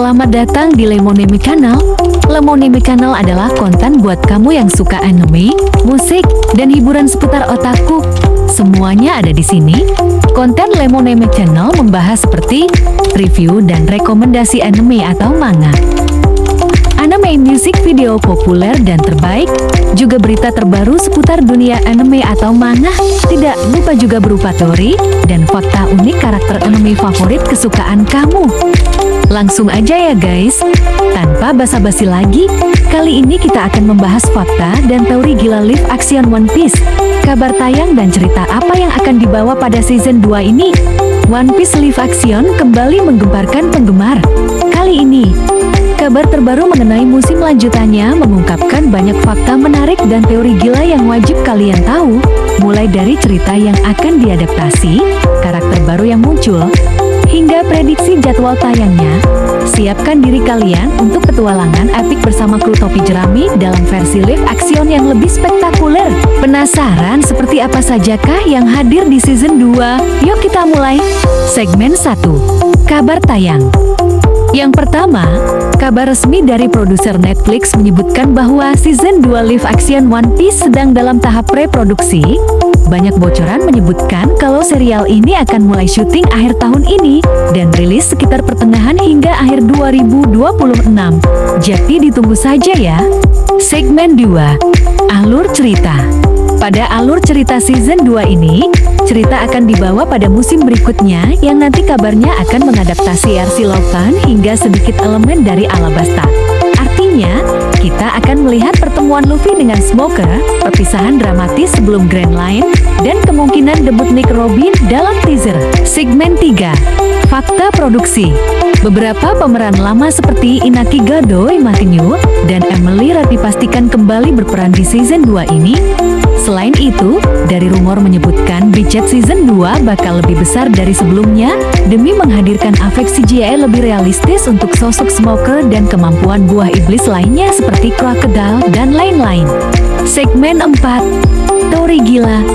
Selamat datang di Lemoneme Channel. Lemoneme Channel adalah konten buat kamu yang suka anime, musik, dan hiburan seputar otaku. Semuanya ada di sini. Konten Lemoneme Channel membahas seperti review dan rekomendasi anime atau manga, anime, musik, video populer dan terbaik, juga berita terbaru seputar dunia anime atau manga. Tidak lupa juga berupa teori dan fakta unik karakter anime favorit kesukaan kamu. Langsung aja ya guys, tanpa basa-basi lagi, kali ini kita akan membahas fakta dan teori gila live action One Piece. Kabar tayang dan cerita apa yang akan dibawa pada season 2 ini. One Piece live action kembali menggemparkan penggemar. Kali ini, kabar terbaru mengenai musim lanjutannya mengungkapkan banyak fakta menarik dan teori gila yang wajib kalian tahu. Mulai dari cerita yang akan diadaptasi, karakter baru yang muncul, hingga prediksi jadwal tayangnya. Siapkan diri kalian untuk petualangan epik bersama kru topi jerami dalam versi live action yang lebih spektakuler. Penasaran seperti apa sajakah yang hadir di season 2? Yuk kita mulai. Segmen 1. Kabar tayang. Yang pertama, kabar resmi dari produser Netflix menyebutkan bahwa season 2 live action One Piece sedang dalam tahap pre-produksi. Banyak bocoran menyebutkan kalau serial ini akan mulai syuting akhir tahun ini dan rilis sekitar pertengahan hingga akhir 2026. Jadi ditunggu saja ya. Segmen 2. Alur cerita. Pada alur cerita season 2 ini, cerita akan dibawa pada musim berikutnya yang nanti kabarnya akan mengadaptasi RC Laughton hingga sedikit elemen dari Alabasta. Artinya, kita akan melihat pertemuan Luffy dengan Smoker, perpisahan dramatis sebelum Grand Line, dan kemungkinan debut Nick Robin dalam teaser. Segmen 3. Fakta produksi. Beberapa pemeran lama seperti Inaki Godoy Matinho dan Emily Rat dipastikan kembali berperan di season 2 ini. Selain itu, dari rumor menyebutkan budget season 2 bakal lebih besar dari sebelumnya demi menghadirkan efek CGI lebih realistis untuk sosok Smoker dan kemampuan buah iblis lainnya seperti Crocodile dan lain-lain. Segmen 4. Teori gila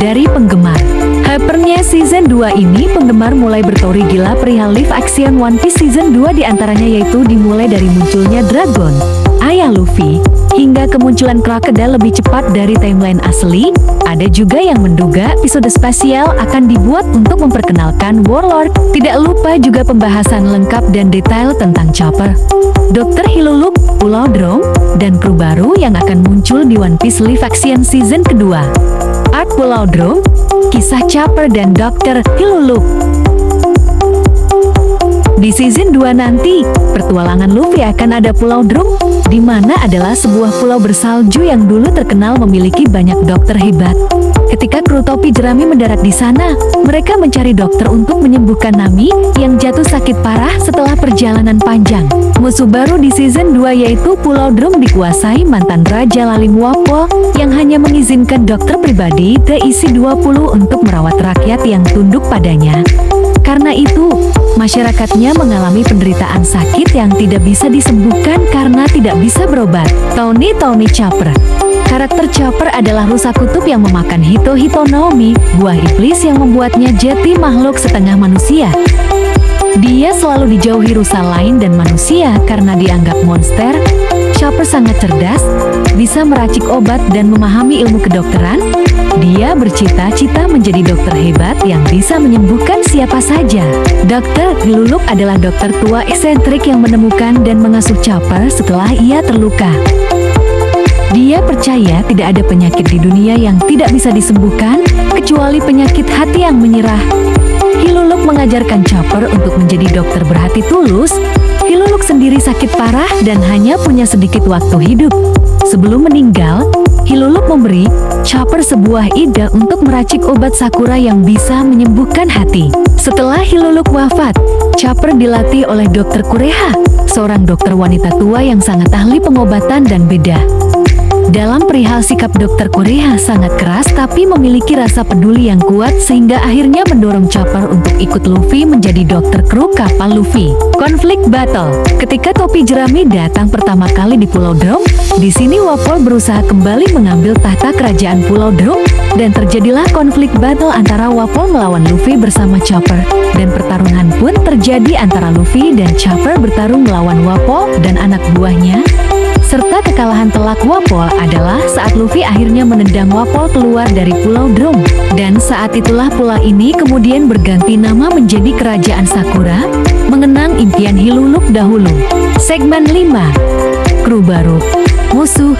dari penggemar. Hypernya season 2 ini, penggemar mulai berteori gila perihal live action One Piece season 2 diantaranya yaitu dimulai dari munculnya Dragon, ayah Luffy, hingga kemunculan Crocodile lebih cepat dari timeline asli. Ada juga yang menduga episode spesial akan dibuat untuk memperkenalkan Warlord. Tidak lupa juga pembahasan lengkap dan detail tentang Chopper, Dr. Hiluluk, Pulau Drum, dan kru baru yang akan muncul di One Piece live action season kedua. Arc Pulau Drum, kisah Chopper dan Dr. Hiluluk. Di season 2 nanti, pertualangan Luffy akan ada Pulau Drum, di mana adalah sebuah pulau bersalju yang dulu terkenal memiliki banyak dokter hebat. Ketika kru topi jerami mendarat di sana, mereka mencari dokter untuk menyembuhkan Nami yang jatuh sakit parah setelah perjalanan panjang. Musuh baru di season 2 yaitu Pulau Drum dikuasai mantan Raja Lalim Wapo yang hanya mengizinkan dokter pribadi TIC-20 untuk merawat rakyat yang tunduk padanya. Karena itu, masyarakatnya mengalami penderitaan sakit yang tidak bisa disembuhkan karena tidak bisa berobat. Tony Chopper. Karakter Chopper adalah rusa kutub yang memakan Hito Nomi, buah iblis yang membuatnya jadi makhluk setengah manusia. Dia selalu dijauhi rusa lain dan manusia karena dianggap monster. Chopper sangat cerdas, bisa meracik obat dan memahami ilmu kedokteran. Dia bercita-cita menjadi dokter hebat yang bisa menyembuhkan siapa saja. Dr. Hiluluk adalah dokter tua eksentrik yang menemukan dan mengasuh Chopper setelah ia terluka. Dia percaya tidak ada penyakit di dunia yang tidak bisa disembuhkan, kecuali penyakit hati yang menyerah. Hiluluk mengajarkan Chopper untuk menjadi dokter berhati tulus. Hiluluk sendiri sakit parah dan hanya punya sedikit waktu hidup. Sebelum meninggal, Hiluluk memberi Chopper sebuah ide untuk meracik obat Sakura yang bisa menyembuhkan hati. Setelah Hiluluk wafat, Chopper dilatih oleh Dr. Kureha, seorang dokter wanita tua yang sangat ahli pengobatan dan beda. Dalam perihal sikap Dr. Kureha sangat keras tapi memiliki rasa peduli yang kuat sehingga akhirnya mendorong Chopper untuk ikut Luffy menjadi dokter kru kapal Luffy. Konflik battle. Ketika topi jerami datang pertama kali di Pulau Drum, Di sini Wapol berusaha kembali mengambil tahta kerajaan Pulau Drum, dan terjadilah konflik battle antara Wapol melawan Luffy bersama Chopper, dan pertarungan pun terjadi antara Luffy dan Chopper bertarung melawan Wapol dan anak buahnya. Serta kekalahan telak Wapol adalah saat Luffy akhirnya menendang Wapol keluar dari Pulau Drum. Dan saat itulah pulau ini kemudian berganti nama menjadi Kerajaan Sakura, mengenang impian Hiluluk dahulu. Segmen 5. Kru baru, musuh,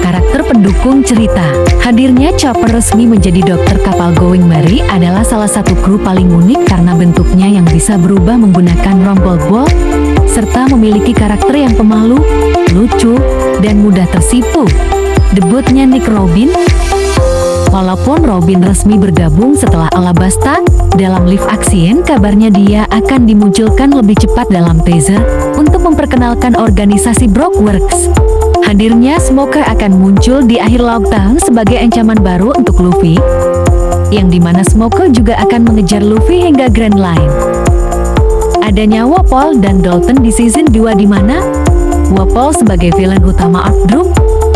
karakter pendukung cerita. Hadirnya Chopper resmi menjadi dokter kapal Going Merry adalah salah satu kru paling unik karena bentuknya yang bisa berubah menggunakan rompol ball, serta memiliki karakter yang pemalu, lucu, dan mudah tersipu. Debutnya Nick Robin. Walaupun Robin resmi bergabung setelah Alabasta, dalam live action kabarnya dia akan dimunculkan lebih cepat dalam teaser untuk memperkenalkan organisasi Brockworks. Hadirnya Smoker akan muncul di akhir lockdown sebagai ancaman baru untuk Luffy, yang dimana Smoker juga akan mengejar Luffy hingga Grand Line. Adanya Wapol dan Dalton di season 2 di mana Wapol sebagai villain utama Arc Drum,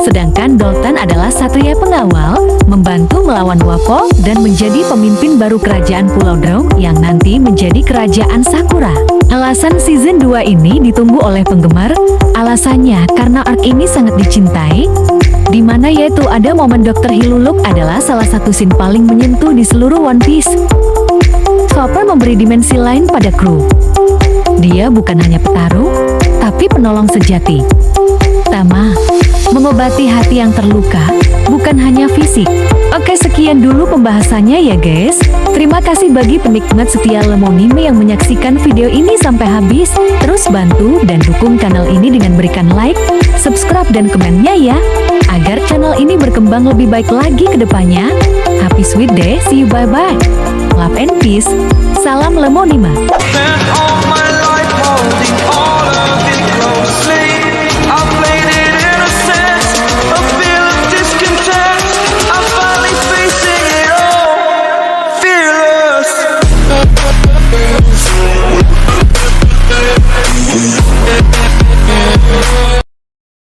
sedangkan Dalton adalah satria pengawal, membantu melawan Wapol dan menjadi pemimpin baru kerajaan Pulau Drum yang nanti menjadi kerajaan Sakura. Alasan season 2 ini ditunggu oleh penggemar, alasannya karena arc ini sangat dicintai, di mana yaitu ada momen Dr. Hiluluk adalah salah satu scene paling menyentuh di seluruh One Piece. Chopper memberi dimensi lain pada kru. Dia bukan hanya petarung, tapi penolong sejati. Tama, mengobati hati yang terluka, bukan hanya fisik. Oke, sekian dulu pembahasannya ya guys. Terima kasih bagi penikmat setia Lemonime yang menyaksikan video ini sampai habis. Terus bantu dan dukung kanal ini dengan berikan like, subscribe dan komennya ya, agar channel ini berkembang lebih baik lagi ke depannya. Happy sweet day, see you, bye-bye. Love and peace. Salam Lemonime. Spent all my life holding all of it.